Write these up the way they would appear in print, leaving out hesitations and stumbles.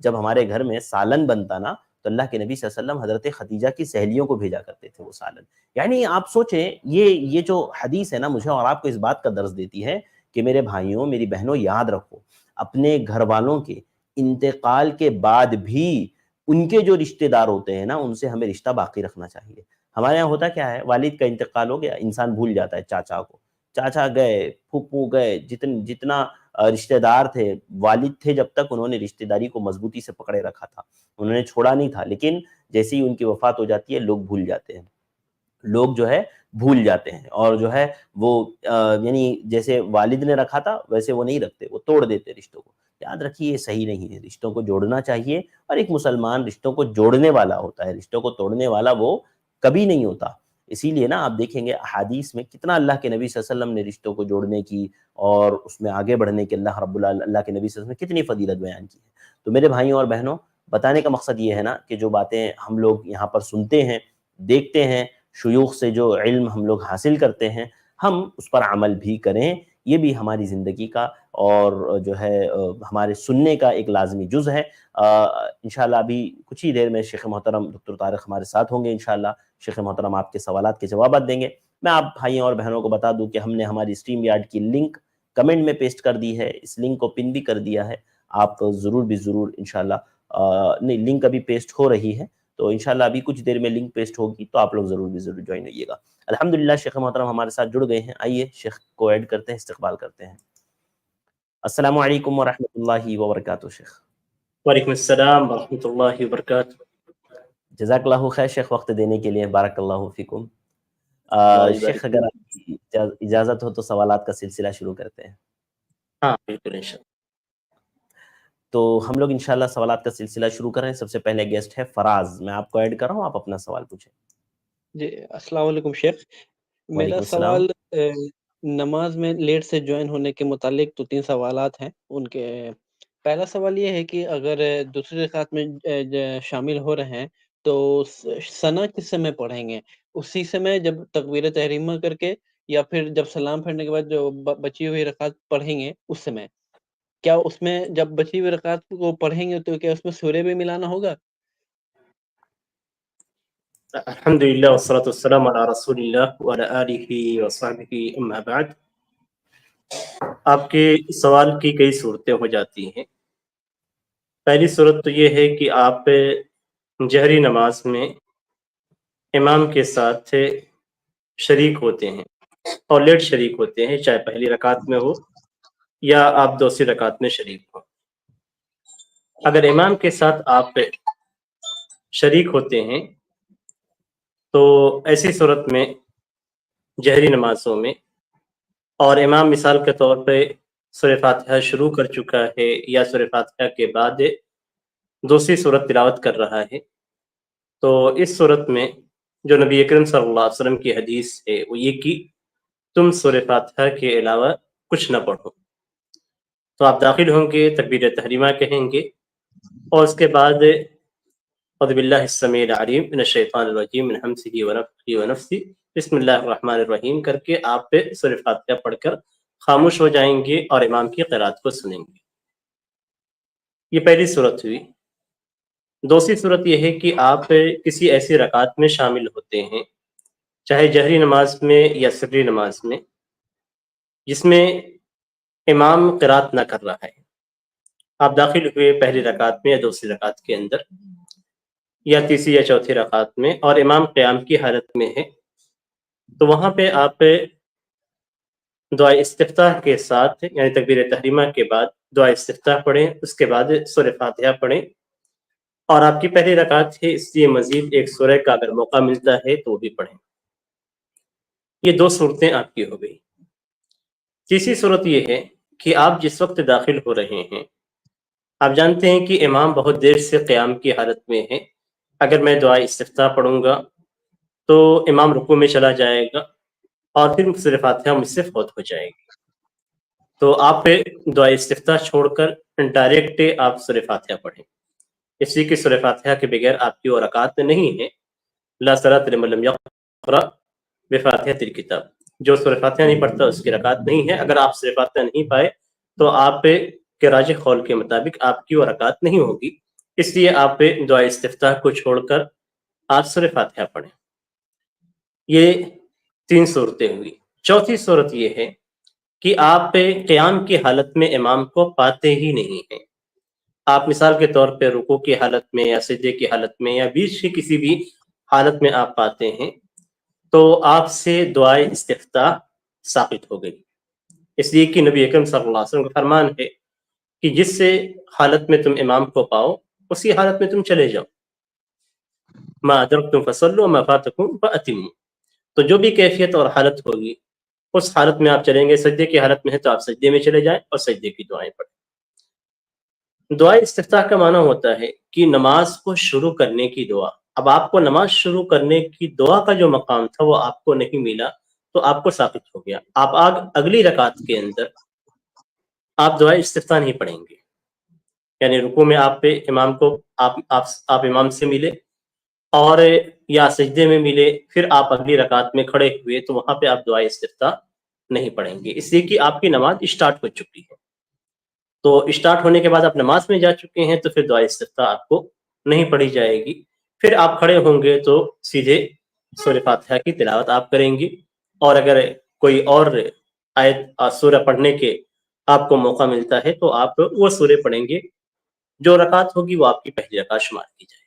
جب ہمارے گھر میں سالن بنتا نا تو اللہ کے نبی صلی اللہ علیہ وسلم حضرت خدیجہ کی سہیلیوں کو بھیجا کرتے تھے وہ سالن. یعنی آپ سوچیں یہ جو حدیث ہے نا مجھے اور آپ کو اس بات کا درس دیتی ہے کہ میرے بھائیوں میری بہنوں یاد رکھو اپنے گھر والوں کے انتقال کے بعد بھی ان کے جو رشتہ دار ہوتے ہیں نا ان سے ہمیں رشتہ باقی رکھنا چاہیے. ہمارے یہاں ہوتا کیا ہے والد کا انتقال ہو گیا انسان بھول جاتا ہے چاچا کو, چاچا گئے پھوپھو گئے جتنا رشتہ دار تھے والد تھے جب تک انہوں نے رشتہ داری کو مضبوطی سے پکڑے رکھا تھا, انہوں نے چھوڑا نہیں تھا. لیکن جیسے ہی ان کی وفات ہو جاتی ہے لوگ بھول جاتے ہیں, لوگ جو ہے بھول جاتے ہیں اور جو ہے وہ یعنی جیسے والد نے رکھا تھا ویسے وہ نہیں رکھتے, وہ توڑ دیتے رشتوں کو. یاد رکھیے یہ صحیح نہیں ہے, رشتوں کو جوڑنا چاہیے اور ایک مسلمان رشتوں کو جوڑنے والا ہوتا ہے, رشتوں کو توڑنے والا وہ کبھی نہیں ہوتا. اسی لیے نا آپ دیکھیں گے احادیث میں کتنا اللہ کے نبی صلی اللہ علیہ وسلم نے رشتوں کو جوڑنے کی اور اس میں آگے بڑھنے کی اللہ رب اللہ کے نبی صلی اللہ علیہ وسلم نے کتنی فضیلت بیان کی ہے. تو میرے بھائیوں اور بہنوں بتانے کا مقصد یہ ہے نا کہ جو باتیں ہم لوگ یہاں پر سنتے ہیں دیکھتے ہیں شیوخ سے جو علم ہم لوگ حاصل کرتے ہیں ہم اس پر عمل بھی کریں, یہ بھی ہماری زندگی کا اور جو ہے ہمارے سننے کا ایک لازمی جز ہے. انشاءاللہ ابھی کچھ ہی دیر میں شیخ محترم ڈاکٹر طارق ہمارے ساتھ ہوں گے انشاءاللہ. شیخ محترم آپ کے سوالات کے جوابات دیں گے. میں آپ بھائیوں اور بہنوں کو بتا دوں کہ ہم نے ہماری اسٹریم یارڈ کی لنک کمنٹ میں پیسٹ کر دی ہے, اس لنک کو پن بھی کر دیا ہے. آپ ضرور بھی ضرور انشاءاللہ نہیں لنک ابھی پیسٹ ہو رہی ہے تو انشاءاللہ ابھی کچھ دیر میں لنک پیسٹ ہوگی تو آپ لوگ ضرور بھی ضرور جوائن ہوئیے گا. الحمدللہ شیخ محترم ہمارے ساتھ جڑ گئے ہیں, آئیے شیخ کو ایڈ کرتے ہیں, استقبال کرتے ہیں. السلام علیکم ورحمۃ اللہ وبرکاتہ. شیخ وعلیکم السلام ورحمۃ اللہ وبرکاتہ. جزاک اللہ خیر شیخ وقت دینے کے لیے, بارک اللہ فیکم. شیخ اگر آپ کی اجازت ہو تو سوالات کا سلسلہ شروع کرتے ہیں. ہاں بالکل انشاءاللہ. تو ہم لوگ انشاءاللہ سوالات کا سلسلہ شروع کر رہے ہیں. سب سے پہلے گیسٹ ہے فراز, میں آپ کو ایڈ کر رہا ہوں, آپ اپنا سوال پوچھیں. جی السلام علیکم شیخ. وعلیکم میرا السلام. سوال نماز میں لیٹ سے جوائن ہونے کے متعلق تو 3 سوالات ہیں. ان کے پہلا سوال یہ ہے کہ اگر دوسری رکعت میں شامل ہو رہے ہیں تو ثنا کس سمے پڑھیں گے؟ اسی سمے جب تکبیر تحریمہ کر کے یا پھر جب سلام پھیرنے کے بعد جو بچی ہوئی رکعت پڑھیں گے اس سمے؟ کیا اس میں جب بچی ہوئی رکعت کو پڑھیں گے تو کیا اس میں سورہ بھی ملانا ہوگا؟ الحمدللہ والصلاة والسلام علی رسول اللہ وعلی آلہ وصحبہ اما بعد. آپ کے سوال کی کئی صورتیں ہو جاتی ہیں. پہلی صورت تو یہ ہے کہ آپ جہری نماز میں امام کے ساتھ شریک ہوتے ہیں اور لیٹ شریک ہوتے ہیں, چاہے پہلی رکعت میں ہو یا آپ دوسری رکعت میں شریک ہو. اگر امام کے ساتھ آپ شریک ہوتے ہیں تو ایسی صورت میں جہری نمازوں میں اور امام مثال کے طور پہ سورہ فاتحہ شروع کر چکا ہے یا سورہ فاتحہ کے بعد دوسری صورت تلاوت کر رہا ہے تو اس صورت میں جو نبی اکرم صلی اللہ علیہ وسلم کی حدیث ہے وہ یہ کہ تم سورہ فاتحہ کے علاوہ کچھ نہ پڑھو. تو آپ داخل ہوں گے, تکبیر تحریمہ کہیں گے اور اس کے بعد اعوذ باللہ السمیع العلیم من الشیطان الرجیم من ہمزہ ونفخہ ونفثہ بسم اللہ الرحمن الرحیم کر کے آپ پہ سورہ فاتحہ پڑھ کر خاموش ہو جائیں گے اور امام کی قرات کو سنیں گے. یہ پہلی صورت ہوئی. دوسری صورت یہ ہے کہ آپ کسی ایسی رکعت میں شامل ہوتے ہیں چاہے جہری نماز میں یا سری نماز میں جس میں امام قرات نہ کر رہا ہے. آپ داخل ہوئے پہلی رکعت میں یا دوسری رکعت کے اندر یا تیسری یا چوتھی رکعت میں اور امام قیام کی حالت میں ہے تو وہاں پہ آپ دعائے استفتاح کے ساتھ یعنی تکبیر تحریمہ کے بعد دعائے استفتاح پڑھیں, اس کے بعد سورہ فاتحہ پڑھیں اور آپ کی پہلی رکعت ہے اس لیے مزید ایک سورہ کا اگر موقع ملتا ہے تو وہ بھی پڑھیں. یہ 2 صورتیں آپ کی ہو گئی. تیسری صورت یہ ہے کہ آپ جس وقت داخل ہو رہے ہیں آپ جانتے ہیں کہ امام بہت دیر سے قیام کی حالت میں ہے. اگر میں دعائے استفتاح پڑھوں گا تو امام رکوع میں چلا جائے گا اور پھر سورہ فاتحہ مجھ سے فوت ہو جائے گی. تو آپ دعائے استفتاح چھوڑ کر ڈائریکٹ آپ سورہ فاتحہ پڑھیں, اس لیے کہ سورہ فاتحہ کے بغیر آپ کی وہ رکعت نہیں ہے. لا صلاۃ لمن لم یقرأ بفاتحۃ الکتاب, جو سورہ فاتحہ نہیں پڑھتا اس کی رکعت نہیں ہے. اگر آپ سورہ فاتحہ نہیں پائے تو آپ کے راجح قول کے مطابق آپ کی وہ رکعت نہیں ہوگی. اس لیے آپ پہ دعا استفتاح کو چھوڑ کر آپ سورہ فاتحہ پڑھیں۔ یہ 3 صورتیں ہوئی۔ چوتھی صورت یہ ہے کہ آپ قیام کی حالت میں امام کو پاتے ہی نہیں ہیں۔ آپ مثال کے طور پہ رکوع کی حالت میں یا سجدے کی حالت میں یا بیچ کی کسی بھی حالت میں آپ پاتے ہیں تو آپ سے دعائے استفتاح ثابت ہو گئی، اس لیے کہ نبی اکرم صلی اللہ علیہ وسلم کا فرمان ہے کہ جس سے حالت میں تم امام کو پاؤ اسی حالت میں تم چلے جاؤ، ما ادرکتم فصلوا وما فاتکم فاتموا۔ تو جو بھی کیفیت اور حالت ہوگی اس حالت میں آپ چلیں گے۔ سجدے کی حالت میں ہے تو آپ سجدے میں چلے جائیں اور سجدے کی دعائیں پڑھیں۔ دعائے استفتاح کا معنی ہوتا ہے کہ نماز کو شروع کرنے کی دعا۔ اب آپ کو نماز شروع کرنے کی دعا کا جو مقام تھا وہ آپ کو نہیں ملا تو آپ کو ثابت ہو گیا۔ آپ اگلی رکعت کے اندر آپ دعائے استفتاح نہیں پڑھیں گے، یعنی رکوع میں آپ پہ امام کو آپ امام سے ملے اور یا سجدے میں ملے، پھر آپ اگلی رکعت میں کھڑے ہوئے تو وہاں پہ آپ دعائے استفتاح نہیں پڑھیں گے، اس لیے کہ آپ کی نماز اسٹارٹ ہو چکی ہے۔ تو اسٹارٹ ہونے کے بعد آپ نماز میں جا چکے ہیں تو پھر دعائے استفتاح آپ کو نہیں پڑھی جائے گی۔ پھر آپ کھڑے ہوں گے تو سیدھے سورہ فاتحہ کی تلاوت آپ کریں گی، اور اگر کوئی اور آیت سورہ پڑھنے کے آپ کو موقع ملتا ہے تو آپ وہ سورہ پڑھیں گے، جو رکعت ہوگی وہ آپ کی پہلی رکعت شمار کی جائے گی۔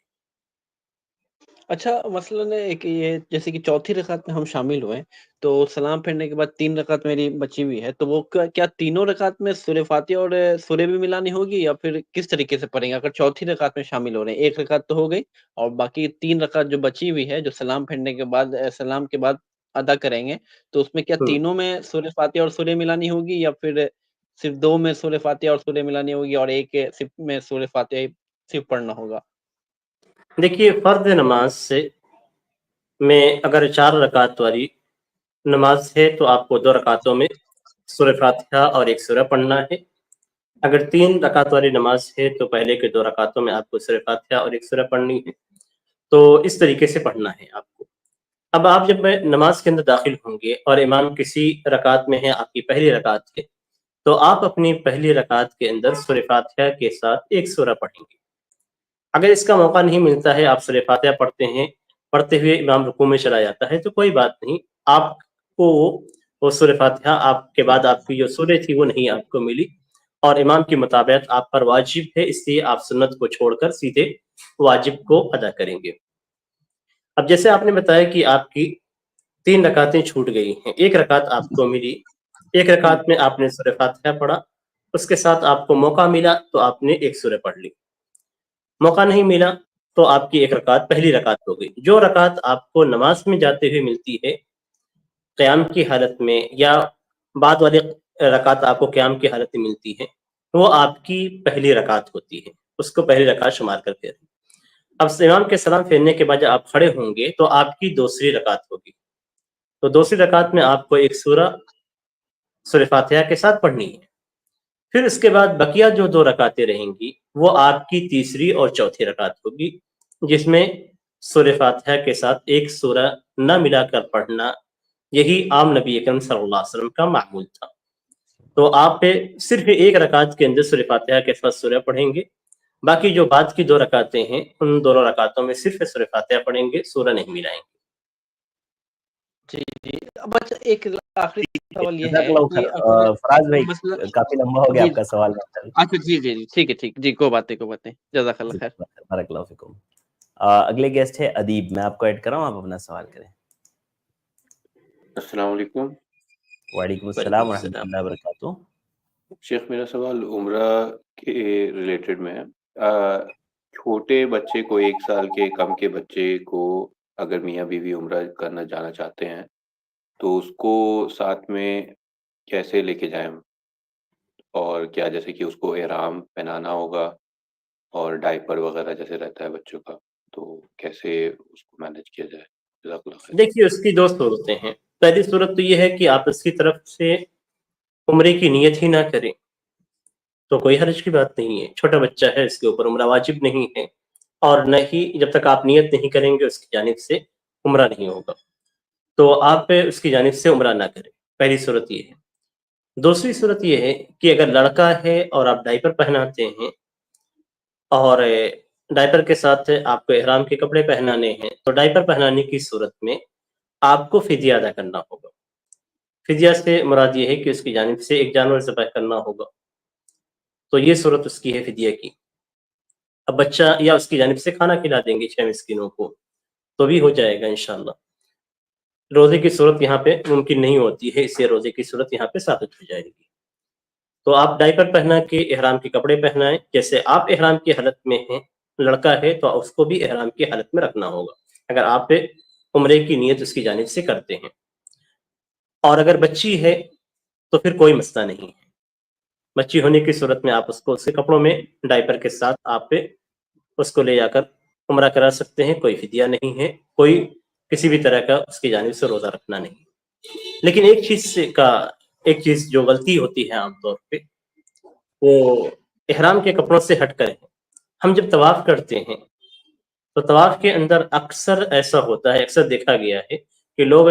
اچھا مثلاً ایک یہ جیسے کہ چوتھی رکعت میں ہم شامل ہوئے تو سلام پھیرنے کے بعد 3 رکعت میری بچی ہوئی ہے، تو وہ کیا تینوں رکعت میں سورہ فاتحہ اور سورہ بھی ملانی ہوگی یا پھر کس طریقے سے پڑھیں گے؟ اگر چوتھی رکعت میں شامل ہو رہے ہیں، 1 رکعت تو ہو گئی اور باقی 3 رکعت جو بچی ہوئی ہے جو سلام پھیرنے کے بعد سلام کے بعد ادا کریں گے، تو اس میں کیا تینوں میں سورہ فاتحہ اور سورہ ملانی ہوگی یا پھر صرف 2 میں سورہ فاتحہ اور سورہ ملانی ہوگی اور 1 صرف میں سورہ فاتحہ صرف پڑھنا ہوگا؟ دیکھیے فرض نماز سے میں اگر 4 رکعت والی نماز ہے تو آپ کو 2 رکعتوں میں سورہ فاتحہ اور 1 سورہ پڑھنا ہے۔ اگر 3 رکعت والی نماز ہے تو پہلے کے 2 رکعتوں میں آپ کو سورہ فاتحہ اور 1 سورہ پڑھنی ہے، تو اس طریقے سے پڑھنا ہے آپ کو۔ اب آپ جب نماز کے اندر داخل ہوں گے اور امام کسی رکعت میں ہے، آپ کی پہلی رکعت ہے، تو آپ اپنی پہلی رکعت کے اندر سورہ فاتحہ کے ساتھ 1 سورہ پڑھیں گے۔ اگر اس کا موقع نہیں ملتا ہے، آپ سورہ فاتحہ پڑھتے ہیں، پڑھتے ہوئے امام رکوع میں چلا جاتا ہے تو کوئی بات نہیں، آپ کو وہ سورہ فاتحہ آپ کے بعد آپ کی جو سورہ تھی وہ نہیں آپ کو ملی، اور امام کی مطابقت آپ پر واجب ہے، اس لیے آپ سنت کو چھوڑ کر سیدھے واجب کو ادا کریں گے۔ اب جیسے آپ نے بتایا کہ آپ کی 3 رکعتیں چھوٹ گئی ہیں، 1 رکعت آپ کو ملی، 1 رکعت میں آپ نے سورہ فاتحہ پڑھا، اس کے ساتھ آپ کو موقع ملا تو آپ نے 1 سورہ پڑھ لی، موقع نہیں ملا تو آپ کی 1 رکعت پہلی رکعت ہو گئی۔ جو رکعت آپ کو نماز میں جاتے ہوئے ملتی ہے قیام کی حالت میں، یا بعد والی رکعت آپ کو قیام کی حالت میں ملتی ہے، وہ آپ کی پہلی رکعت ہوتی ہے، اس کو پہلی رکعت شمار کرتے رہیں۔ اب امام کے سلام پھیرنے کے بعد جب آپ کھڑے ہوں گے تو آپ کی دوسری رکعت ہوگی، تو دوسری رکعت میں آپ کو 1 سورہ فاتحہ کے ساتھ پڑھنی ہے۔ پھر اس کے بعد بقیہ جو 2 رکعتیں رہیں گی وہ آپ کی تیسری اور چوتھی رکعت ہوگی، جس میں سورہ فاتحہ کے ساتھ 1 سورہ نہ ملا کر پڑھنا، یہی عام نبی اکرم صلی اللہ علیہ وسلم کا معمول تھا۔ تو آپ صرف 1 رکعت کے اندر سورہ فاتحہ کے ساتھ سورہ پڑھیں گے، باقی جو بعد کی 2 رکعتیں ہیں ان دونوں رکعتوں میں صرف سورہ فاتحہ پڑھیں گے، سورہ نہیں ملائیں گے۔ جی جی اب اچھا ایک آخری سوال یہ جزاک ہے اللہ کہ خیر۔ اگر فراز بھائی مثلا کافی لمبا ہو گیا جی آپ کا سوال۔ اچھا جی جی جی ٹھیک ہے ٹھیک جی کوئی بات نہیں جزاک اللہ خیر۔ بارک اللہ فیکم۔ اگلے گیسٹ ہے ادیب، میں آپ کو ایڈ کر رہا ہوں، آپ اپنا سوال کریں۔ السلام علیکم۔ وعلیکم السلام ورحمۃ اللہ وبرکاتہ۔ شیخ میرا سوال عمرہ کے ریلیٹڈ میں ہے۔ چھوٹے بچے کو 1 سال کے کم کے بچے کو اگر میاں بیوی عمرہ کرنا جانا چاہتے ہیں تو اس کو ساتھ میں کیسے لے کے جائیں، اور کیا جیسے کہ اس کو احرام پہنانا ہوگا اور ڈائپر وغیرہ جیسے رہتا ہے بچوں کا، تو کیسے اس کو مینیج کیا جائے؟ جزاک اللہ خیر۔ دیکھیے اس کی 2 صورتیں ہیں۔ پہلی صورت تو یہ ہے کہ آپ اس کی طرف سے عمرے کی نیت ہی نہ کریں تو کوئی حرج کی بات نہیں ہے، چھوٹا بچہ ہے، اس کے اوپر عمرہ واجب نہیں ہے، اور نہ ہی جب تک آپ نیت نہیں کریں گے اس کی جانب سے عمرہ نہیں ہوگا، تو آپ اس کی جانب سے عمرہ نہ کریں۔ پہلی صورت یہ ہے۔ دوسری صورت یہ ہے کہ اگر لڑکا ہے اور آپ ڈائپر پہناتے ہیں اور ڈائپر کے ساتھ آپ کو احرام کے کپڑے پہنانے ہیں تو ڈائپر پہنانے کی صورت میں آپ کو فدیہ ادا کرنا ہوگا. فدیہ سے مراد یہ ہے کہ اس کی جانب سے ایک جانور ذبح کرنا ہوگا. تو یہ صورت اس کی ہے فدیہ کی. اب بچہ یا اس کی جانب سے کھانا کھلا دیں گے 6 مسکینوں کو تو بھی ہو جائے گا انشاءاللہ. روزے کی صورت یہاں پہ ممکن نہیں ہوتی ہے، اس سے روزے کی صورت یہاں پہ ثابت ہو جائے گی. تو آپ ڈائپر پہنا کے احرام کے کپڑے پہنائیں. جیسے آپ احرام کی حالت میں ہیں، لڑکا ہے تو اس کو بھی احرام کی حالت میں رکھنا ہوگا اگر آپ عمرے کی نیت اس کی جانب سے کرتے ہیں. اور اگر بچی ہے تو پھر کوئی مسئلہ نہیں ہے. بچی ہونے کی صورت میں آپ اس کو اس کے کپڑوں میں ڈائپر کے ساتھ آپ اس کو لے جا کر عمرہ کرا سکتے ہیں. کوئی فدیہ نہیں ہے، کوئی کسی بھی طرح کا اس کی جانب سے روزہ رکھنا نہیں. لیکن ایک چیز جو غلطی ہوتی ہے عام طور پہ، وہ احرام کے کپڑوں سے ہٹ کر ہے. ہم جب طواف کرتے ہیں تو طواف کے اندر اکثر ایسا ہوتا ہے، اکثر دیکھا گیا ہے کہ لوگ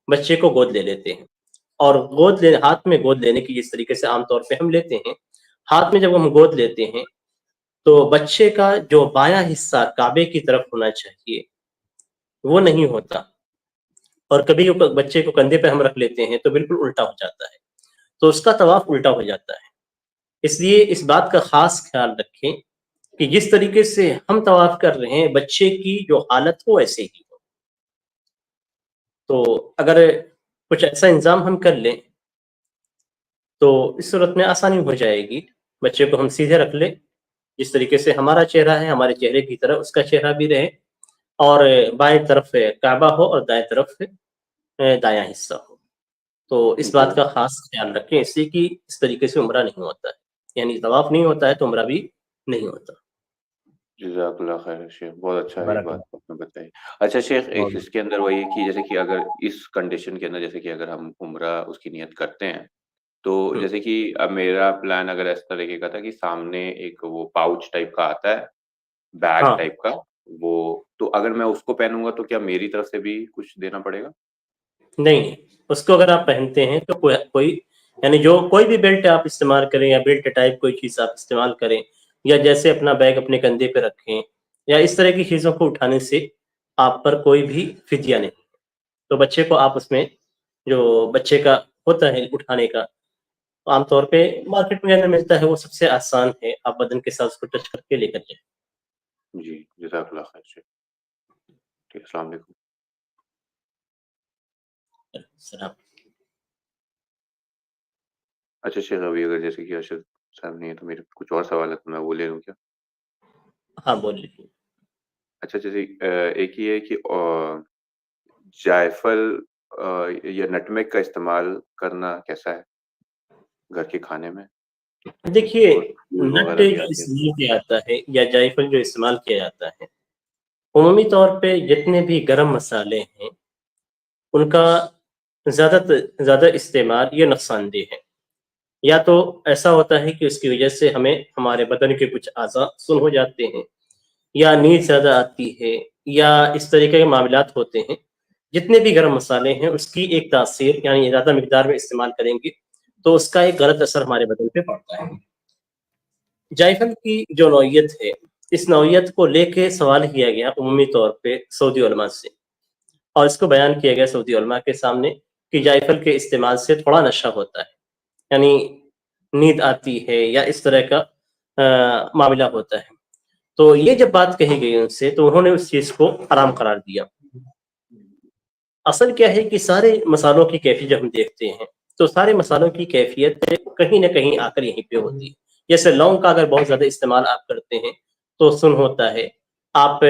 بچے کو گود لے لیتے ہیں. اور ہاتھ میں گود لینے کی جس طریقے سے عام طور پہ ہم لیتے ہیں، ہاتھ میں جب ہم گود لیتے ہیں تو بچے کا جو بایاں حصہ کعبے کی طرف ہونا چاہیے وہ نہیں ہوتا، اور کبھی بچے کو کندھے پہ ہم رکھ لیتے ہیں تو بالکل الٹا ہو جاتا ہے. تو اس کا طواف الٹا ہو جاتا ہے. اس لیے اس بات کا خاص خیال رکھیں کہ جس طریقے سے ہم طواف کر رہے ہیں بچے کی جو حالت ہو ایسے ہی ہو. تو اگر کچھ ایسا انتظام ہم کر لیں تو اس صورت میں آسانی ہو جائے گی. بچے کو ہم سیدھے رکھ لیں، جس طریقے سے ہمارا چہرہ ہے ہمارے چہرے کی طرح اس کا چہرہ بھی رہے، اور بائیں طرف کعبہ ہو اور دائیں طرف دایاں حصہ ہو. تو اس بات کا خاص خیال رکھیں، اس سے کہ اس طریقے سے عمرہ نہیں ہوتا ہے، یعنی طواف نہیں ہوتا ہے تو عمرہ بھی نہیں ہوتا. جزاک اللہ خیر شیخ، بہت اچھا یہ بارک بات اللہ. آپ نے بتائی. اچھا شیخ، ایک بہت اس کے اندر وہی کہ جیسے کہ اگر اس کنڈیشن کے اندر جیسے کہ اگر ہم عمرہ اس کی نیت کرتے ہیں تو جیسے کہ اب میرا پلان اگر اس طریقے کا تھا کہ سامنے ایک وہ پاؤچ ٹائپ کا آتا ہے، بیگ ہاں ٹائپ کا، وہ تو اگر میں اس کو پہنوں گا تو کیا میری طرف سے بھی کچھ دینا پڑے گا؟ نہیں، اس کو اگر آپ پہنتے ہیں تو کوئی یعنی جو کوئی بھی بیلٹ آپ استعمال کریں یا بیلٹ ٹائپ کوئی چیز آپ استعمال کریں، یا جیسے اپنا بیگ اپنے کندھے پہ رکھیں یا اس طرح کی چیزوں کو اٹھانے سے آپ پر کوئی بھی فدیہ نہیں. تو بچے کو آپ اس میں جو بچے کا ہوتا ہے اٹھانے کا، عام طور پہ مارکیٹ میں ملتا ہے، وہ سب سے آسان ہے. آپ بدن کے ساتھ اس کو ٹچ کر کے لے کر جائیں. جی جزاک اللہ خیر شیخ. ٹھیک، السلام علیکم. السلام. اچھا شیخ، ابھی اگر جیسے کہ ارشد صاحب نہیں ہے تو میرے کچھ اور سوالات میں وہ لے لوں کیا؟ ہاں بولیے. اچھا جیسے ایک یہ ہے کہ جائفل یا نٹمیگ کا استعمال کرنا کیسا ہے گھر کے کھانے میں؟ دیکھیے، اور پھول نٹ وغیرہ بھی جو آتے ہیں. استعمال کیا جاتا ہے یا جائفل جو استعمال کیا جاتا ہے، عمومی طور پہ جتنے بھی گرم مسالے ہیں ان کا زیادہ استعمال یہ نقصان دہ ہے. یا تو ایسا ہوتا ہے کہ اس کی وجہ سے ہمیں ہمارے بدن کے کچھ اعضاء سن ہو جاتے ہیں، یا نیند زیادہ آتی ہے، یا اس طریقے کے معاملات ہوتے ہیں. جتنے بھی گرم مسالے ہیں اس کی ایک تاثیر، یعنی زیادہ مقدار میں استعمال کریں گے تو اس کا ایک غلط اثر ہمارے بدن پہ پڑتا ہے. جائفل کی جو نوعیت ہے، اس نوعیت کو لے کے سوال کیا گیا عمومی طور پہ سعودی علماء سے، اور اس کو بیان کیا گیا سعودی علماء کے سامنے کہ جائفل کے استعمال سے تھوڑا نشہ ہوتا ہے، یعنی نیند آتی ہے یا اس طرح کا معاملہ ہوتا ہے. تو یہ جب بات کہی گئی ان سے تو انہوں نے اس چیز کو حرام قرار دیا. اصل کیا ہے کہ سارے مسالوں کی کیفیت جب ہم دیکھتے ہیں تو سارے مسالوں کی کیفیت کہیں نہ کہیں آ کر یہیں پہ ہوتی ہے. جیسے لونگ کا اگر بہت زیادہ استعمال آپ کرتے ہیں تو سن ہوتا ہے. آپ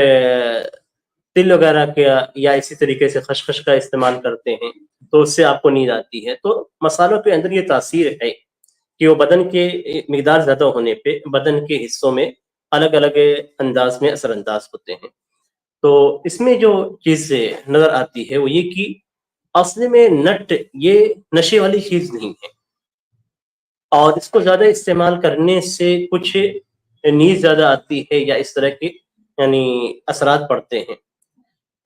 تل وغیرہ کا یا اسی طریقے سے خشخش کا استعمال کرتے ہیں تو اس سے آپ کو نیند آتی ہے. تو مسالوں کے اندر یہ تاثیر ہے کہ وہ بدن کے مقدار زیادہ ہونے پہ بدن کے حصوں میں الگ الگ انداز میں اثر انداز ہوتے ہیں. تو اس میں جو چیز نظر آتی ہے وہ یہ کہ اصل میں نٹ یہ نشے والی چیز نہیں ہے، اور اس کو زیادہ استعمال کرنے سے کچھ نیند زیادہ آتی ہے یا اس طرح کے یعنی اثرات پڑتے ہیں.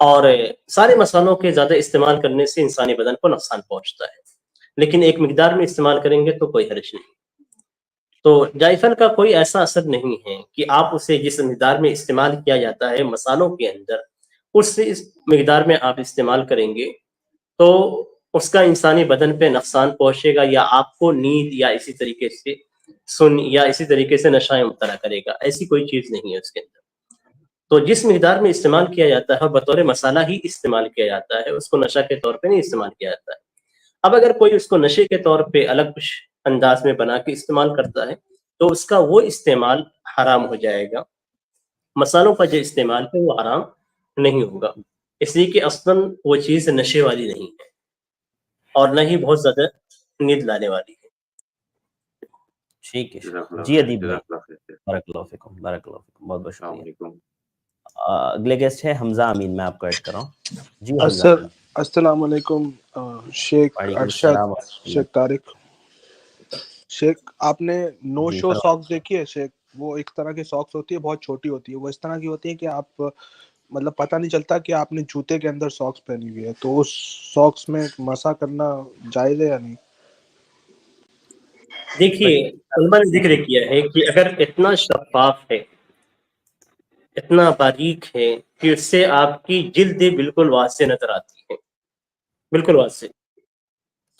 اور سارے مسالوں کے زیادہ استعمال کرنے سے انسانی بدن کو نقصان پہنچتا ہے، لیکن ایک مقدار میں استعمال کریں گے تو کوئی حرج نہیں. تو جائفل کا کوئی ایسا اثر نہیں ہے کہ آپ اسے جس مقدار میں استعمال کیا جاتا ہے مسالوں کے اندر، اس سے اس مقدار میں آپ استعمال کریں گے تو اس کا انسانی بدن پہ نقصان پہنچے گا، یا آپ کو نیند یا اسی طریقے سے یا اسی طریقے سے نشہ مبتلا کرے گا. ایسی کوئی چیز نہیں ہے اس کے اندر. تو جس مقدار میں استعمال کیا جاتا ہے بطور مسالہ ہی استعمال کیا جاتا ہے، اس کو نشہ کے طور پہ نہیں استعمال کیا جاتا ہے. اب اگر کوئی اس کو نشے کے طور پہ الگ کچھ انداز میں بنا کے استعمال کرتا ہے تو اس کا وہ استعمال حرام ہو جائے گا. مسالوں کا جو استعمال ہے وہ حرام نہیں ہوگا، اس لیے کہ اصلاً وہ چیز نشے والی نہیں ہے اور نہ ہی بہت زیادہ نیند لانے والی ہے. ٹھیک ہے جزاک اللہ جی خیر، ادیب بھائی، جزاک اللہ خیر. بارک اللہ فیکم، بارک اللہ فیکم، بہت بہت السلام شکریہ. علیکم. اگلے گیسٹ ہے حمزہ امین، میں آپ کو ایڈ کر رہا ہوں. جی حمزہ. السلام علیکم شیخ وعلیکم ارشد، السلام ورحمۃ اللہ. شیخ طارق. شیخ آپ نے نو جی شو فرمائیں. ساکس دیکھی ہے شیخ؟ وہ ایک طرح کی ساکس ہوتی ہے، بہت چھوٹی ہوتی ہے. وہ اس طرح کی ہوتی ہے کہ آپ مطلب پتہ نہیں چلتا کہ آپ نے جوتے کے اندر ساکس پہنی ہوئی ہے. تو اس ساکس میں مسا کرنا جائز ہے یا نہیں؟ دیکھیے علماء نے ذکر کیا ہے کہ اگر اتنا شفاف ہے، اتنا باریک ہے کہ اس سے آپ کی جلد بالکل واضح نظر آتی ہے، بالکل واضح،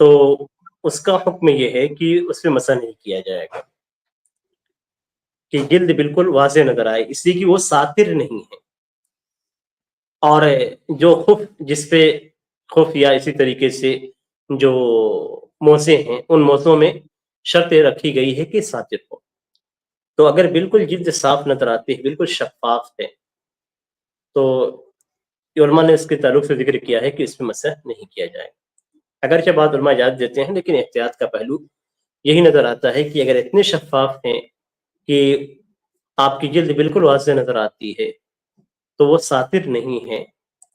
تو اس کا حکم یہ ہے کہ اس پہ مسح نہیں کیا جائے گا، کہ جلد بالکل واضح نظر آئے، اس لیے کہ وہ ساتر نہیں ہے. اور جو خف جس پہ خف یا اسی طریقے سے جو موزے ہیں ان موزوں میں شرط رکھی گئی ہے کہ ساتر ہو. تو اگر بالکل جلد صاف نظر آتی ہے، بالکل شفاف ہے، تو علماء نے اس کے تعلق سے ذکر کیا ہے کہ اس پہ مسح نہیں کیا جائے. اگرچہ بعض علماء اجازت دیتے ہیں، لیکن احتیاط کا پہلو یہی نظر آتا ہے کہ اگر اتنے شفاف ہیں کہ آپ کی جلد بالکل واضح نظر آتی ہے تو وہ ساتر نہیں ہے،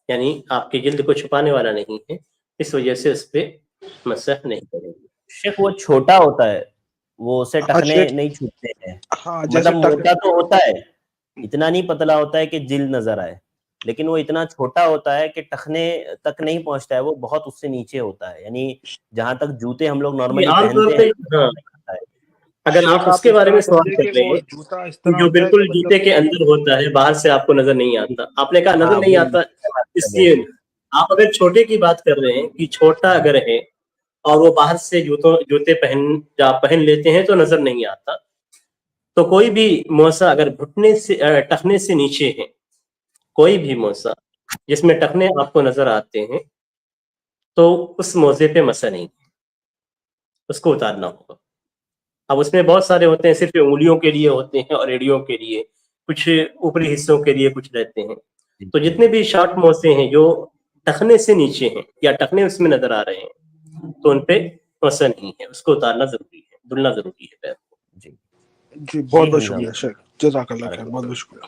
یعنی آپ کی جلد کو چھپانے والا نہیں ہے، اس وجہ سے اس پہ مسح نہیں کریں گے. شیخ وہ چھوٹا ہوتا ہے، وہ اسے ہاں ٹخنے شیخ، نہیں چھوٹتے ہیں، ہاں مطلب جیسے موٹا تو ہوتا ہے، اتنا نہیں پتلا ہوتا ہے کہ جلد نظر آئے، لیکن وہ اتنا چھوٹا ہوتا ہے کہ ٹخنے تک نہیں پہنچتا ہے، وہ بہت اس سے نیچے ہوتا ہے. یعنی جہاں تک جوتے ہم لوگ نارملی عام طور پہنتے پہ ہیں. ہاں، اگر شیخ آپ اس کے اس بارے طرح میں سوال کہتے ہیں کر کہ رہے وہ ہیں جوتا اس طرح جو ہوتا ہے بالکل کہ مطلب جوتے کے اندر ہوتا ہے، باہر سے آپ کو نظر نہیں آتا، آپ نے کہا نظر ہاں نہیں وہ آتا، اس لیے آپ اگر چھوٹے کی بات کر رہے ہیں کہ چھوٹا اگر ہے اور وہ باہر سے جوتے پہن لیتے ہیں تو نظر نہیں آتا، تو کوئی بھی موزہ اگر گھٹنے سے ٹخنے سے نیچے ہے، کوئی بھی موزہ جس میں ٹخنے آپ کو نظر آتے ہیں تو اس موزے پہ مسح نہیں، اس کو اتارنا ہوگا. اب اس میں بہت سارے ہوتے ہیں، صرف انگلیوں کے لیے ہوتے ہیں اور ایڑیوں کے لیے، کچھ اوپری حصوں کے لیے کچھ رہتے ہیں. تو جتنے بھی شارٹ موزے ہیں جو ٹخنے سے نیچے ہیں یا ٹخنے اس میں نظر آ رہے ہیں تو ان پہ مسح نہیں ہے، اس کو اتارنا ضروری ہے، دھلنا ضروری ہے پیر کو. جی جی بہت بہت حمزہ شکریہ بھائی، شیخ، جزاک اللہ بارک خیر، اللہ. بہت بہت شکریہ.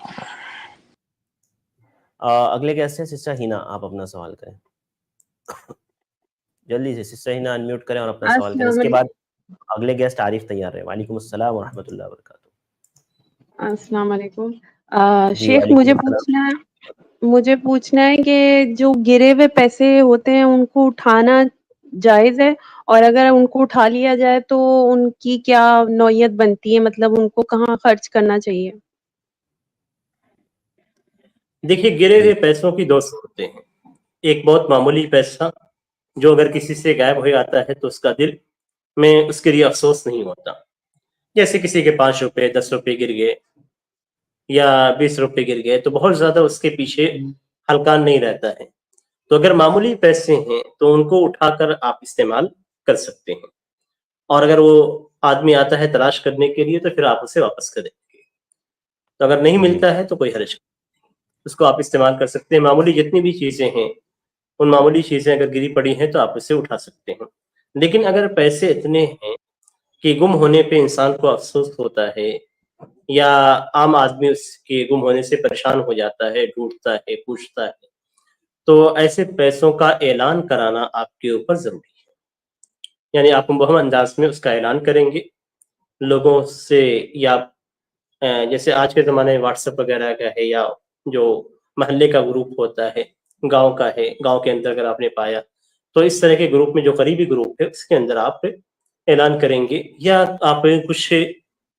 اگلے گیسٹ ہے سسٹر ہینا، آپ اپنا سوال کریں جلدی سے. سسٹر ہینا انمیوٹ کریں اور اپنا سوال کریں. اس السلام کے بعد علیکم. اگلے گیسٹ عارف تیار ہے. وعلیکم السلام ورحمۃ اللہ وبرکاتہ. السلام علیکم. جی شیخ وعلیکم السلام. مجھے پوچھنا ہے کہ جو گرے ہوئے پیسے ہوتے ہیں ان کو اٹھانا جائز ہے، اور اگر ان کو اٹھا لیا جائے تو ان کی کیا نوعیت بنتی ہے، مطلب ان کو کہاں خرچ کرنا چاہیے؟ دیکھیے گرے ہوئے پیسوں کی دو صورتیں ہیں. ایک بہت معمولی پیسہ جو اگر کسی سے غائب ہو جاتا ہے تو اس کا دل میں اس کے لیے افسوس نہیں ہوتا، جیسے کسی کے 5 روپے 10 روپے گر گئے یا 20 روپے گر گئے تو بہت زیادہ اس کے پیچھے ہلکان نہیں رہتا ہے. تو اگر معمولی پیسے ہیں تو ان کو اٹھا کر آپ استعمال کر سکتے ہیں، اور اگر وہ آدمی آتا ہے تلاش کرنے کے لیے تو پھر آپ اسے واپس کریں گے. تو اگر نہیں جی ملتا ہے تو کوئی حرج نہیں، اس کو آپ استعمال کر سکتے ہیں. معمولی جتنی بھی چیزیں ہیں ان معمولی چیزیں اگر گری پڑی ہیں تو آپ اسے اٹھا سکتے ہیں. لیکن اگر پیسے اتنے ہیں کہ گم ہونے پہ انسان کو افسوس ہوتا ہے یا عام آدمی اس کے گم ہونے سے پریشان ہو جاتا ہے، ڈھونڈتا ہے، پوچھتا ہے، تو ایسے پیسوں کا اعلان کرانا آپ کے اوپر ضروری ہے. یعنی آپ مبہم انداز میں اس کا اعلان کریں گے لوگوں سے، یا جیسے آج کے زمانے میں واٹس ایپ وغیرہ کا ہے، یا جو محلے کا گروپ ہوتا ہے، گاؤں کا ہے، گاؤں کے اندر اگر آپ نے پایا تو اس طرح کے گروپ میں جو قریبی گروپ ہے اس کے اندر آپ اعلان کریں گے، یا آپ کچھ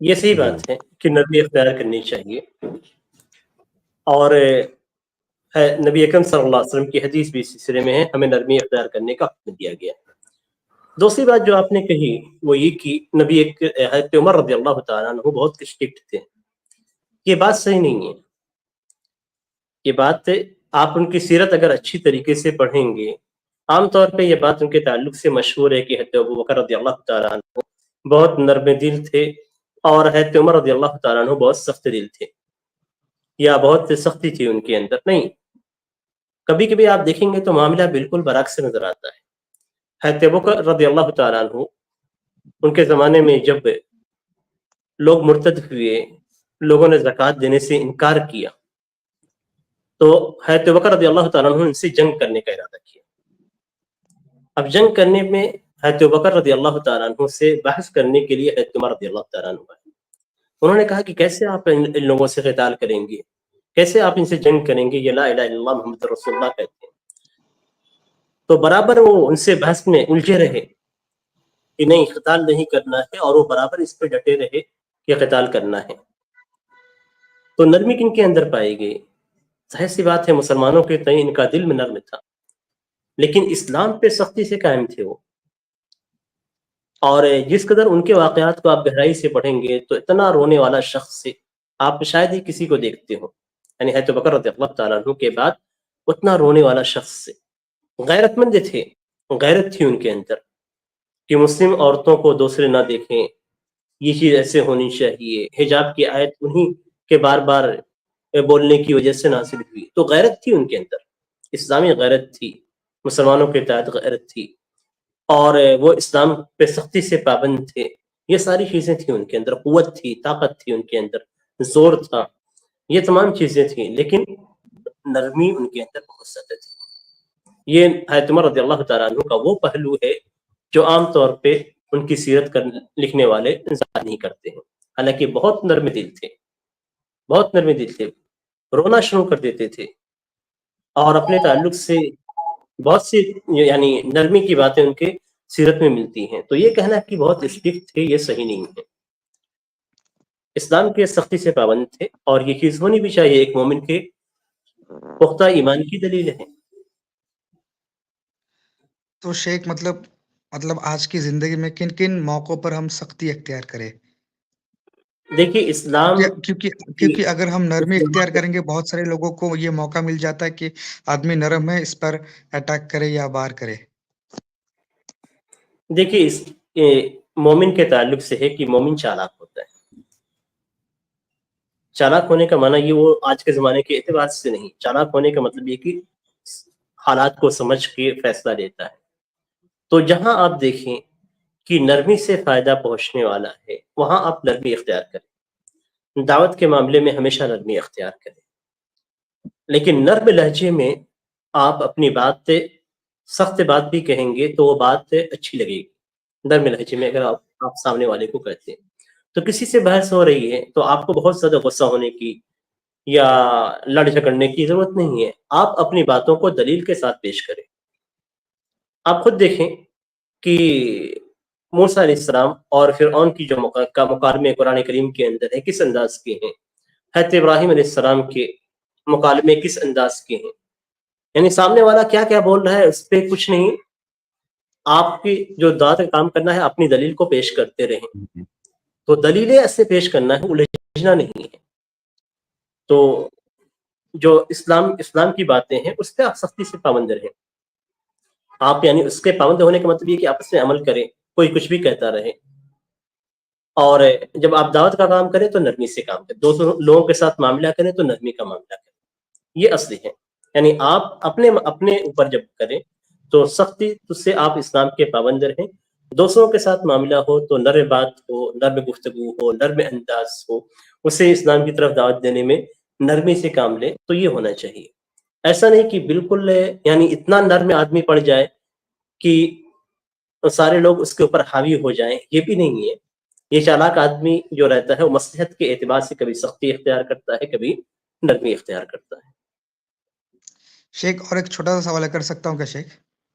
یہ صحیح جی بات ہے کہ نرمی اختیار کرنی چاہیے، اور نبی اکرم صلی اللہ علیہ وسلم کی حدیث بھی اس سلسلے میں ہے، ہمیں نرمی اختیار کرنے کا حکم دیا گیا ہے۔ دوسری بات جو آپ نے کہی وہ یہ کہ حضرت عمر رضی اللہ تعالیٰ عنہ بہت اسٹرکٹ تھے، یہ بات صحیح نہیں ہے۔ یہ بات آپ ان کی سیرت اگر اچھی طریقے سے پڑھیں گے، عام طور پہ یہ بات ان کے تعلق سے مشہور ہے کہ حضرت ابوبکر رضی اللہ تعالیٰ عنہ بہت نرم دل تھے اور حضرت عمر رضی اللہ تعالیٰ عنہ بہت سخت دل تھے، یا بہت سختی تھی ان کے اندر۔ نہیں، کبھی کبھی آپ دیکھیں گے تو معاملہ بالکل برعکس نظر آتا ہے۔ حضرت ابوبکر رضی اللہ تعالیٰ عنہ، ان کے زمانے میں جب لوگ مرتد ہوئے، لوگوں نے زکوٰۃ دینے سے انکار کیا، تو حضرت ابوبکر رضی اللہ تعالیٰ عنہ ان سے جنگ کرنے کا ارادہ کیا۔ اب جنگ کرنے میں حضرت ابوبکر رضی اللہ تعالیٰ عنہ سے بحث کرنے کے لیے حضرت عمر رضی اللہ تعالیٰ عنہ آئے۔ انہوں نے کہا کہ کیسے آپ ان لوگوں سے قتال کریں گے، کیسے آپ ان سے جنگ کریں گے، یہ لا الہ الا اللہ محمد رسول اللہ کہتے ہیں۔ تو برابر وہ ان سے بحث میں الجھے رہے کہ نہیں، قتال نہیں کرنا ہے، اور وہ برابر اس پہ ڈٹے رہے کہ قتال کرنا ہے۔ تو نرمی کن کے اندر پائی گئی؟ ظاہر سی بات ہے مسلمانوں کے تئیں ان کا دل میں نرم تھا، لیکن اسلام پہ سختی سے قائم تھے وہ۔ اور جس قدر ان کے واقعات کو آپ گہرائی سے پڑھیں گے تو اتنا رونے والا شخص سے آپ شاید ہی کسی کو دیکھتے ہو، یعنی حضرت بکر رضی اللہ تعالیٰ عنہ کے بعد اتنا رونے والا شخص سے۔ غیرت مند تھے، غیرت تھی ان کے اندر کہ مسلم عورتوں کو دوسرے نہ دیکھیں، یہ چیز ایسے ہونی چاہیے۔ حجاب کی آیت انہی کے بار بار بولنے کی وجہ سے نازل ہوئی، تو غیرت تھی ان کے اندر، اسلامی غیرت تھی، مسلمانوں کے تحت غیرت تھی، اور وہ اسلام پہ سختی سے پابند تھے۔ یہ ساری چیزیں تھیں ان کے اندر، قوت تھی، طاقت تھی ان کے اندر، زور تھا، یہ تمام چیزیں تھیں، لیکن نرمی ان کے اندر بہت زیادہ تھی۔ یہ حضرت عمر رضی اللہ تعالیٰ عنہ کا وہ پہلو ہے جو عام طور پہ ان کی سیرت لکھنے والے ظاہر نہیں کرتے ہیں۔ حالانکہ بہت نرم دل تھے، بہت نرم دل تھے، رونا شروع کر دیتے تھے، اور اپنے تعلق سے بہت سی یعنی نرمی کی باتیں ان کے سیرت میں ملتی ہیں۔ تو یہ کہنا کہ بہت اسٹرکٹ تھے، یہ صحیح نہیں ہے۔ اسلام کے سختی سے پابند تھے، اور یہ چیز ہونی بھی چاہیے، ایک مومن کے پختہ ایمان کی دلیل ہے۔ تو شیخ مطلب آج کی زندگی میں کن کن موقعوں پر ہم سختی اختیار کریں؟ دیکھیے اسلام کیونکہ اگر ہم نرمی اختیار کریں گے، بہت سارے لوگوں کو یہ موقع مل جاتا ہے کہ آدمی نرم ہے، اس پر اٹیک کرے یا وار کرے۔ دیکھیے اس مومن کے تعلق سے ہے کہ مومن چالاک ہوتا ہے۔ چالاک ہونے کا معنی یہ وہ آج کے زمانے کے اعتبار سے نہیں، چالاک ہونے کا مطلب یہ کہ حالات کو سمجھ کے فیصلہ لیتا ہے۔ تو جہاں آپ دیکھیں کہ نرمی سے فائدہ پہنچنے والا ہے، وہاں آپ نرمی اختیار کریں۔ دعوت کے معاملے میں ہمیشہ نرمی اختیار کریں، لیکن نرم لہجے میں آپ اپنی بات سخت بات بھی کہیں گے تو وہ بات اچھی لگے گی۔ نرم لہجے میں اگر آپ سامنے والے کو کہتے ہیں، تو کسی سے بحث ہو رہی ہے تو آپ کو بہت زیادہ غصہ ہونے کی یا لڑ جھگڑنے کی ضرورت نہیں ہے، آپ اپنی باتوں کو دلیل کے ساتھ پیش کریں۔ آپ خود دیکھیں کہ موسیٰ علیہ السلام اور فرعون کی جو مکالمے قرآن کریم کے اندر ہے، کس انداز کے ہیں؟ حضرت ابراہیم علیہ السلام کے مکالمے کس انداز کے ہیں؟ یعنی سامنے والا کیا کیا بول رہا ہے اس پہ کچھ نہیں، آپ کی جو دعوت کا کام کرنا ہے اپنی دلیل کو پیش کرتے رہیں۔ تو دلیلیں ایسے پیش کرنا ہے، الجھنا نہیں ہے۔ تو جو اسلام کی باتیں ہیں اس پہ آپ سختی سے پابند رہیں۔ آپ یعنی اس کے پابند ہونے کا مطلب یہ کہ آپس میں عمل کریں، کوئی کچھ بھی کہتا رہے، اور جب آپ دعوت کا کام کریں تو نرمی سے کام کریں، دوسروں لوگوں کے ساتھ معاملہ کریں تو نرمی کا معاملہ کریں، یہ اصلی ہے۔ یعنی آپ اپنے اوپر جب کریں تو سختی سے آپ اسلام کے پابند رہیں، دوسروں کے ساتھ معاملہ ہو تو نرم بات ہو، نرم گفتگو ہو، نرم انداز ہو، اسے اسلام کی طرف دعوت دینے میں نرمی سے کام لیں، تو یہ ہونا چاہیے۔ ایسا نہیں کہ بالکل یعنی اتنا نرم آدمی پڑ جائے کہ سارے لوگ اس کے اوپر حاوی ہو جائیں، یہ بھی نہیں ہے۔ یہ چالاک آدمی جو رہتا ہے وہ مصلحت کے اعتبار سے کبھی سختی اختیار کرتا ہے، کبھی نرمی اختیار کرتا ہے۔ شیخ اور ایک چھوٹا سا سوال کر سکتا ہوں کیا شیخ؟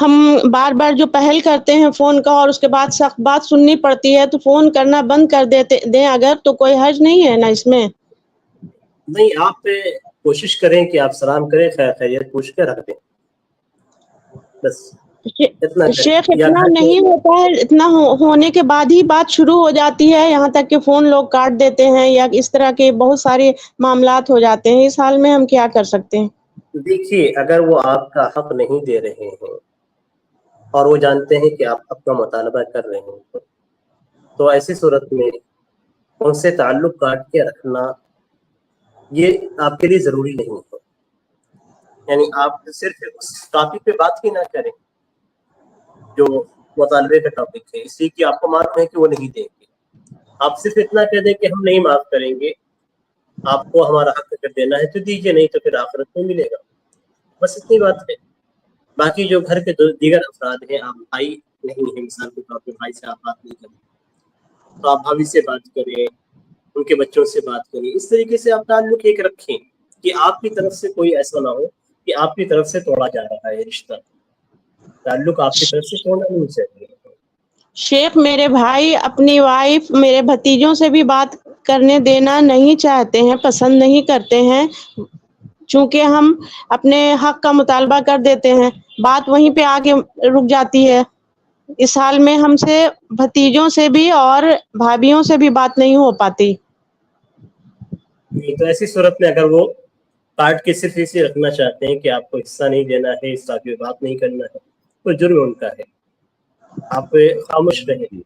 ہم بار بار جو پہل کرتے ہیں فون کا اور اس کے بعد سخت بات سننی پڑتی ہے تو فون کرنا بند کر دیتے دیں اگر تو کوئی حرج نہیں ہے نا اس میں؟ نہیں، آپ کوشش کریں کہ آپ سلام کریں، خیر خیریت پوچھ کے رکھ دیں، بس اتنا کریں. شیخ یا اتنا گھر کے نہیں ہوتا ہے، اتنا ہونے کے بعد ہی بات شروع ہو جاتی ہے، یہاں تک کہ فون لوگ کاٹ دیتے ہیں یا اس طرح کے بہت سارے معاملات ہو جاتے ہیں. اس حال میں ہم کیا کر سکتے ہیں؟ دیکھیے، اگر وہ آپ کا حق نہیں دے رہے ہیں اور وہ جانتے ہیں کہ آپ اپنا مطالبہ کر رہے ہیں تو ایسی صورت میں ان سے تعلق کاٹ کے رکھنا یہ آپ کے لیے ضروری نہیں ہے. یعنی آپ صرف اس ٹاپک پہ بات ہی نہ کریں جو مطالبے کا ٹاپک ہے، اس لیے کہ آپ کو معلوم ہے کہ وہ نہیں دیں گے. آپ صرف اتنا کہہ دیں کہ ہم نہیں معاف کریں گے، آپ کو ہمارا حق اگر دینا ہے تو دیجیے، نہیں تو پھر آخرت میں ملے گا. بس اتنی بات ہے. باقی جو گھر کے دیگر افراد ہیں، آپ بھائی نہیں ہیں مثال کے طور پہ، بھائی سے آپ بات نہیں کریں تو آپ بھابھی سے بات کریں، ان کے بچوں سے بات کریں. اس طریقے سے آپ تعلق ایک رکھیں کہ آپ کی طرف سے کوئی ایسا نہ ہو کہ آپ کی طرف سے توڑا جا رہا ہے رشتہ. تعلق آپ کی طرف سے توڑنا نہیں چاہیے. شیخ میرے بھائی اپنی وائف میرے بھتیجوں سے بھی بات کرنے دینا نہیں چاہتے ہیں، پسند نہیں کرتے ہیں، چونکہ ہم اپنے حق کا مطالبہ کر دیتے ہیں، بات وہیں پہ آ کے رک جاتی ہے. اس حال میں ہم سے بھتیجوں سے بھی اور بھابھیوں سے بھی بات نہیں ہو پاتی. نہیں تو ایسی صورت میں اگر وہ کاٹ کے صرف اسے رکھنا چاہتے ہیں کہ آپ کو حصہ نہیں دینا ہے، اس ٹاپک پہ بات نہیں کرنا ہے، تو جرم ان کا ہے. آپ خاموش رہیں،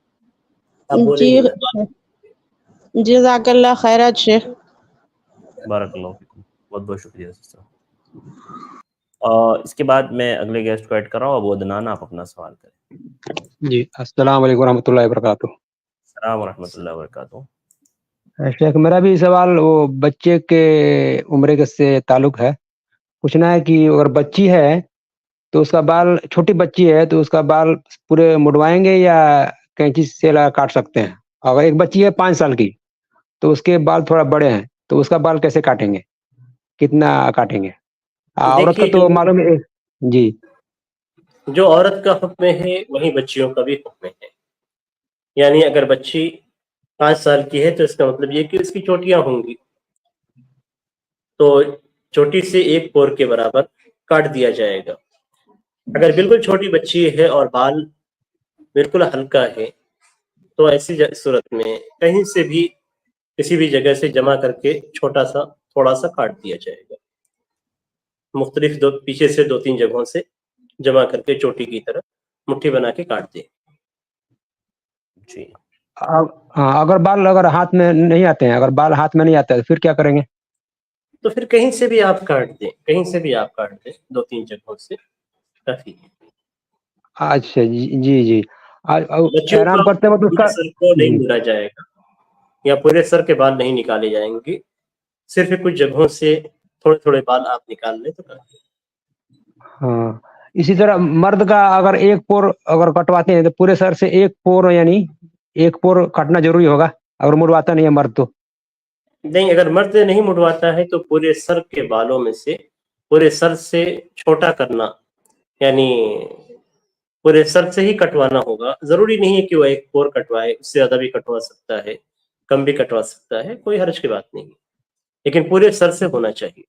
آپ بولیں جی گے نہ. جزاک اللہ خیرات شیخ. بارک اللہ فیکم، بہت بہت شکریہ سسٹر. اس کے بعد میں اگلے گیسٹ کو ایڈ کر رہا ہوں. ابو عدنان، آپ اپنا سوال کریں. جی السلام علیکم ورحمۃ اللہ وبرکاتہ. السلام ورحمۃ اللہ وبرکاتہ. شیخ میرا بھی سوال وہ بچے کے عمرے کے سے تعلق ہے. پوچھنا ہے کہ اگر بچی ہے تو اس کا بال، چھوٹی بچی ہے تو اس کا بال پورے مڈوائیں گے یا کینچی سے کاٹ سکتے ہیں؟ اگر ایک بچی ہے 5 سال کی تو اس کے بال تھوڑا بڑے ہیں تو اس کا بال کیسے کاٹیں گے، کتنا کاٹیں گے؟ عورت کا دیکھیے، تو معلوم ہے. جی جو عورت کا حکم ہے وہی بچیوں کا بھی حکم ہے. یعنی اگر بچی 5 سال کی ہے تو اس کا مطلب یہ کہ اس کی چوٹیاں ہوں گی، تو چوٹی سے 1 پور کے برابر کاٹ دیا جائے گا. اگر بالکل چھوٹی بچی ہے اور بال بالکل ہلکا ہے تو ایسی صورت میں کہیں سے بھی کسی بھی جگہ سے جمع کر کے تھوڑا سا کاٹ دیا جائے گا. مختلف پیچھے سے 2-3 جگہوں سے جمع کر کے چوٹی کی طرف مٹھی بنا کے کاٹ دیں. جی اگر بال اگر ہاتھ میں نہیں آتے ہیں، اگر بال ہاتھ میں نہیں آتے ہیں پھر کیا کریں گے؟ تو پھر کہیں سے بھی آپ کاٹ دیں، کہیں سے بھی آپ کاٹ دیں، 2-3 جگہوں سے کافی ہے. اچھا جی جی جی. بچیوں آرام کا کرتے وقت اس کا پورے سر کو نہیں جی مڑا جائے گا یا پورے سر کے بال نہیں نکالے جائیں گے، صرف کچھ جگہوں سے تھوڑے تھوڑے بال آپ نکال لیں تو کافی. ہاں. اسی طرح مرد کا اگر 1 پور اگر کٹواتے ہیں تو پورے سر سے 1 پور، یعنی 1 پور کٹنا ضروری ہوگا اگر مڑواتا نہیں ہے مرد تو؟ نہیں، اگر مرد نہیں مڑواتا ہے تو پورے سر کے بالوں میں سے پورے سر سے چھوٹا کرنا، یعنی پورے سر سے ہی کٹوانا ہوگا. ضروری نہیں ہے کہ وہ 1 پور کٹوائے، اس سے زیادہ بھی کٹوا سکتا ہے، کم بھی کٹوا سکتا ہے، کوئی حرج کی بات نہیں ہے، لیکن پورے سر سے ہونا چاہیے.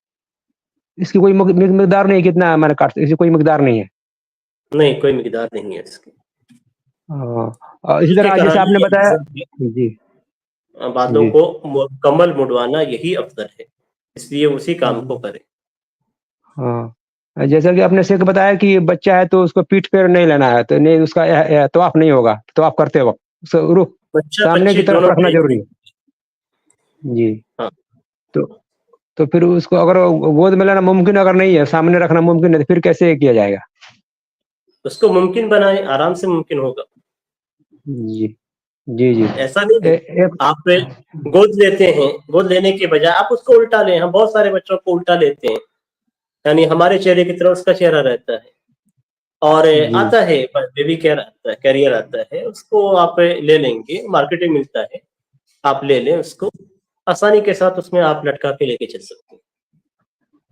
اس کی کوئی مقدار نہیں، کتنا میں نے کاٹ، اس کی کوئی مقدار نہیں ہے؟ نہیں، کوئی مقدار نہیں ہے اس کی. اور اسی ہلکے طرح جیسے آپ کرانا نے یہ بتایا. افضل جی ہے، بادوں جی کو مکمل مڑوانا یہی افضل ہے، اس لیے اسی کام کو کرے. ہاں، جیسا کہ آپ نے شیخ بتایا کہ بچہ ہے تو اس کو پیٹھ پہ نہیں لینا ہے، تو نہیں، اس کا طواف نہیں ہوگا، طواف کرتے وقت اس کو رخ بچہ سامنے بچی کی طرف دونوں رکھنا ٹائم ضروری نہیں. ہے. جی. ہاں، تو پھر اس کو اگر گود میں لینا ممکن اگر نہیں ہے، سامنے رکھنا ممکن ہے، تو پھر کیسے کیا جائے گا؟ اس کو ممکن بنائیں، آرام سے ممکن ہوگا. جی جی جی. ایسا نہیں ہے ایک آپ گود لیتے ہیں، گود لینے کے بجائے آپ اس کو الٹا لیں. ہم بہت سارے بچوں کو الٹا لیتے ہیں، یعنی ہمارے چہرے کی طرف اس کا چہرہ رہتا ہے اور جی آتا ہے بیبی کیریئر آتا ہے، اس کو آپ لے لیں گے، مارکیٹ میں ملتا ہے، آپ لے لیں اس کو، آسانی کے ساتھ اس میں آپ لٹکا کے لے کے چل سکتے ہیں.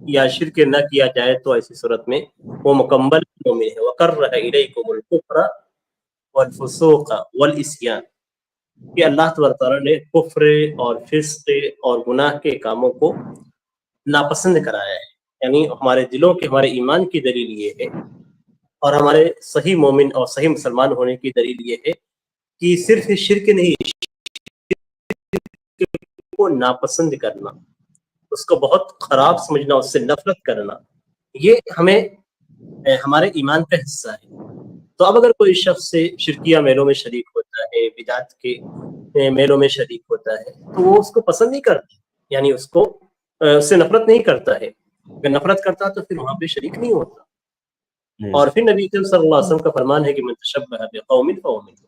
یا شرک نہ کیا جائے تو ایسی صورت میں وہ مکمل مومن ہے. وَقَرَّهَ إِلَيْكُمُ الْكُفْرَ وَالْفُسُوقَ وَالْعِصْيَانَ کہ اللہ تبارک تعالیٰ نے کفر اور فسق اور گناہ کے کاموں کو ناپسند کرایا ہے. یعنی ہمارے دلوں کے ہمارے ایمان کی دلیل یہ ہے اور ہمارے صحیح مومن اور صحیح مسلمان ہونے کی دلیل یہ ہے کہ صرف شرک نہیں، شرک کو ناپسند کرنا، اس کو بہت خراب سمجھنا، اس سے نفرت کرنا، یہ ہمیں ہمارے ایمان کا حصہ ہے. تو اب اگر کوئی شخص سے شرکیہ میلوں میں شریک ہوتا ہے، بدعت کے میلوں میں شریک ہوتا ہے، تو وہ اس کو پسند نہیں کرتا، یعنی اس سے نفرت نہیں کرتا ہے. اگر نفرت کرتا تو پھر وہاں پہ شریک نہیں ہوتا. اور پھر نبی کریم صلی اللہ علیہ وسلم کا فرمان ہے کہ من تشبہ بقوم فہو منہم،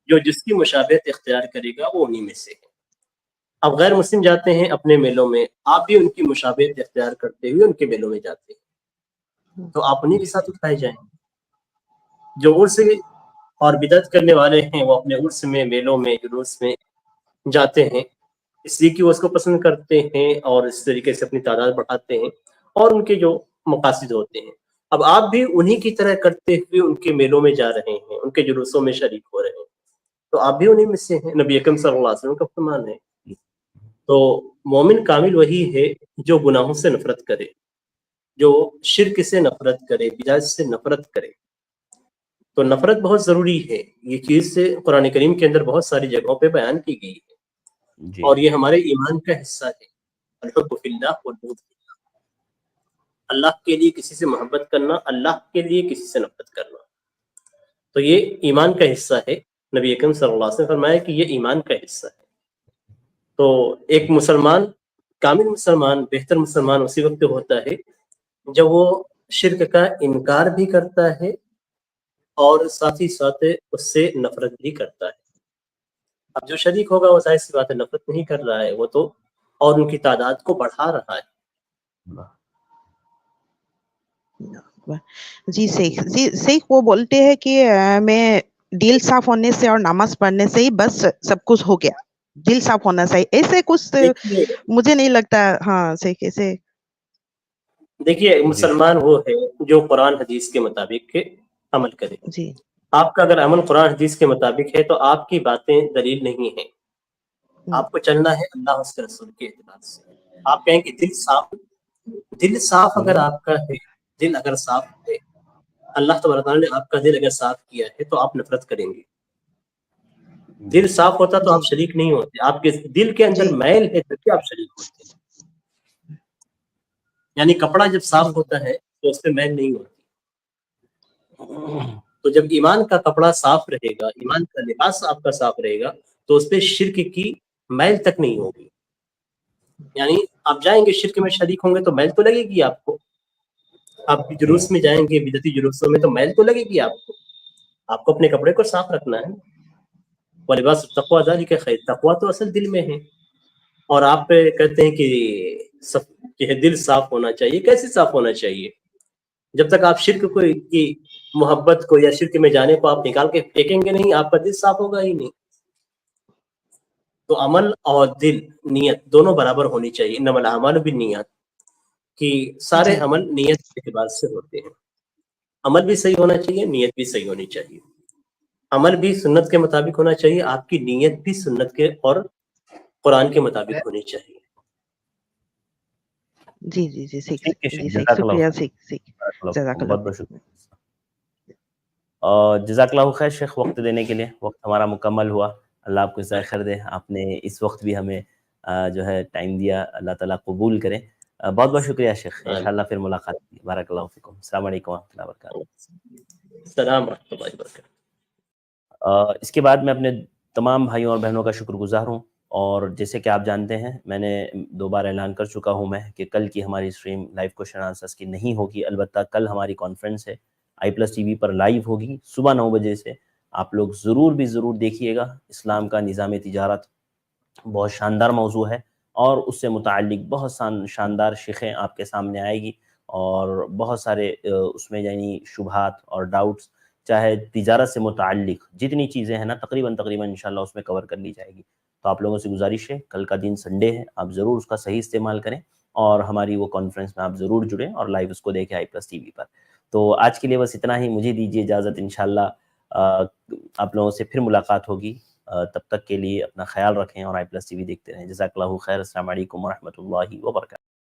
جو جس کی مشابہت اختیار کرے گا وہ انہی میں سے ہے. اب غیر مسلم جاتے ہیں اپنے میلوں میں، آپ بھی ان کی مشابہت اختیار کرتے ہوئے ان کے میلوں میں جاتے ہیں، تو آپ انہی کے ساتھ اٹھائے جائیں. جو عرس اور بدعت کرنے والے ہیں وہ اپنے عرس میں، میلوں میں، جلوس میں جاتے ہیں اس لیے کہ وہ اس کو پسند کرتے ہیں اور اس طریقے سے اپنی تعداد بڑھاتے ہیں اور ان کے جو مقاصد ہوتے ہیں. اب آپ بھی انہی کی طرح کرتے ہوئے ان کے میلوں میں جا رہے ہیں، ان کے جلوسوں میں شریک ہو رہے ہیں، تو آپ بھی انہی میں سے ہیں. نبی اکرم صلی اللہ علیہ وسلم کا فرمان ہے. تو مومن کامل وہی ہے جو گناہوں سے نفرت کرے، جو شرک سے نفرت کرے، بدعت سے نفرت کرے. تو نفرت بہت ضروری ہے. یہ چیز سے قرآن کریم کے اندر بہت ساری جگہوں پہ بیان کی گئی ہے اور یہ ہمارے ایمان کا حصہ ہے. الحب فی اللہ والبغض فی اللہ، اللہ کے لیے کسی سے محبت کرنا، اللہ کے لیے کسی سے نفرت کرنا، تو یہ ایمان کا حصہ ہے. نبی اکرم صلی اللہ علیہ وسلم نے فرمایا کہ یہ ایمان کا حصہ ہے. تو ایک مسلمان، کامل مسلمان، بہتر مسلمان اسی وقت ہوتا ہے جب وہ شرک کا انکار بھی کرتا ہے اور ساتھ ہی ساتھ اس سے نفرت بھی کرتا ہے. اب جو شریک ہوگا وہ ظاہر سی بات ہے نفرت نہیں کر رہا ہے، وہ تو اور ان کی تعداد کو بڑھا رہا ہے. جی شیخ وہ بولتے ہیں کہ میں دل صاف ہونے سے اور نماز پڑھنے سے ہی بس سب کچھ ہو گیا، دل صاف ہونا چاہیے، ایسے کچھ مجھے نہیں لگتا. ہاں شیخ ایسے دیکھیے مسلمان وہ ہے جو قرآن حدیث کے مطابق عمل کرے. جی آپ کا اگر عمل قرآن حدیث کے مطابق ہے تو آپ کی باتیں دلیل نہیں ہیں. آپ کو چلنا ہے اللہ اس کے رسول کے اعتبار سے. آپ کہیں کہ دل صاف اگر آپ کا ہے، دل اگر صاف ہے، اللہ تبارک تعالیٰ نے آپ کا دل اگر صاف کیا ہے تو آپ نفرت کریں گے. دل صاف ہوتا تو آپ شریک نہیں ہوتے. آپ کے دل کے اندر میل ہے تو کیا آپ شریک ہوتے ہیں. یعنی کپڑا جب صاف ہوتا ہے تو اس پہ میل نہیں ہوتی. تو جب ایمان کا کپڑا صاف رہے گا، ایمان کا لباس آپ کا صاف رہے گا تو اس پہ شرک کی میل تک نہیں ہوگی. یعنی آپ جائیں گے شرک میں شریک ہوں گے تو میل تو لگے گی آپ کو. آپ جلوس میں جائیں گے بدعتی جلوسوں میں تو میل تو لگے گی آپ کو. آپ کو اپنے کپڑے کو صاف رکھنا ہے. وَلِبَاسُ التَّقْوَىٰ ذَلِكَ خَيْرٌ، تقویٰ تو اصل دل میں ہے. اور آپ کہتے ہیں کہ دل صاف ہونا چاہیے. کیسے صاف ہونا چاہیے؟ جب تک آپ شرک کو کی محبت کو یا شرک میں جانے کو آپ نکال کے پھینکیں گے نہیں، آپ کا دل صاف ہوگا ہی نہیں. تو عمل اور دل، نیت دونوں برابر ہونی چاہیے. انما الاعمال بالنیات، کہ سارے عمل نیت کے اعتبار سے ہوتے ہیں. عمل بھی صحیح ہونا چاہیے، نیت بھی صحیح ہونی چاہیے. عمل بھی سنت کے مطابق ہونا چاہیے، آپ کی نیت بھی سنت کے اور قرآن کے مطابق ہونی چاہیے. جی جی جی شکریہ جزاک اللہ. جزاک اللہ خیر شیخ، وقت دینے کے لیے. وقت ہمارا مکمل ہوا. اللہ آپ کو جزائے خیر دے. آپ نے اس وقت بھی ہمیں جو ہے ٹائم دیا، اللہ تعالیٰ قبول کرے. بہت بہت شکریہ شیخ. انشاءاللہ پھر ملاقات ہوگی. بارک اللہ فیکم. السلام علیکم ورحمۃ اللہ وبرکاتہ. السلام ورحمۃ اللہ وبرکاتہ. اس کے بعد میں اپنے تمام بھائیوں اور بہنوں کا شکر گزار ہوں. اور جیسے کہ آپ جانتے ہیں میں نے 2 بار اعلان کر چکا ہوں میں کہ کل کی ہماری اسٹریم لائیو کوشچن آنسرس کی نہیں ہوگی. البتہ کل ہماری کانفرنس ہے i+TV پر لائیو ہوگی صبح 9 بجے سے. آپ لوگ ضرور دیکھیے گا. اسلام کا نظام تجارت بہت شاندار موضوع ہے اور اس سے متعلق بہت شاندار شیخیں آپ کے سامنے آئے گی اور بہت سارے اس میں یعنی شبہات اور ڈاؤٹس چاہے تجارت سے متعلق جتنی چیزیں ہیں نا تقریباً انشاءاللہ اس میں کور کر لی جائے گی. تو آپ لوگوں سے گزارش ہے، کل کا دن سنڈے ہے، آپ ضرور اس کا صحیح استعمال کریں اور ہماری وہ کانفرنس میں آپ ضرور جڑیں اور لائیو اس کو دیکھیں i+TV پر. تو آج کے لیے بس اتنا ہی. مجھے دیجیے اجازت. انشاءاللہ آپ لوگوں سے پھر ملاقات ہوگی. تب تک کے لیے اپنا خیال رکھیں اور i+TV دیکھتے رہیں. جزاک اللہ خیر. السلام علیکم ورحمۃ اللہ وبرکاتہ.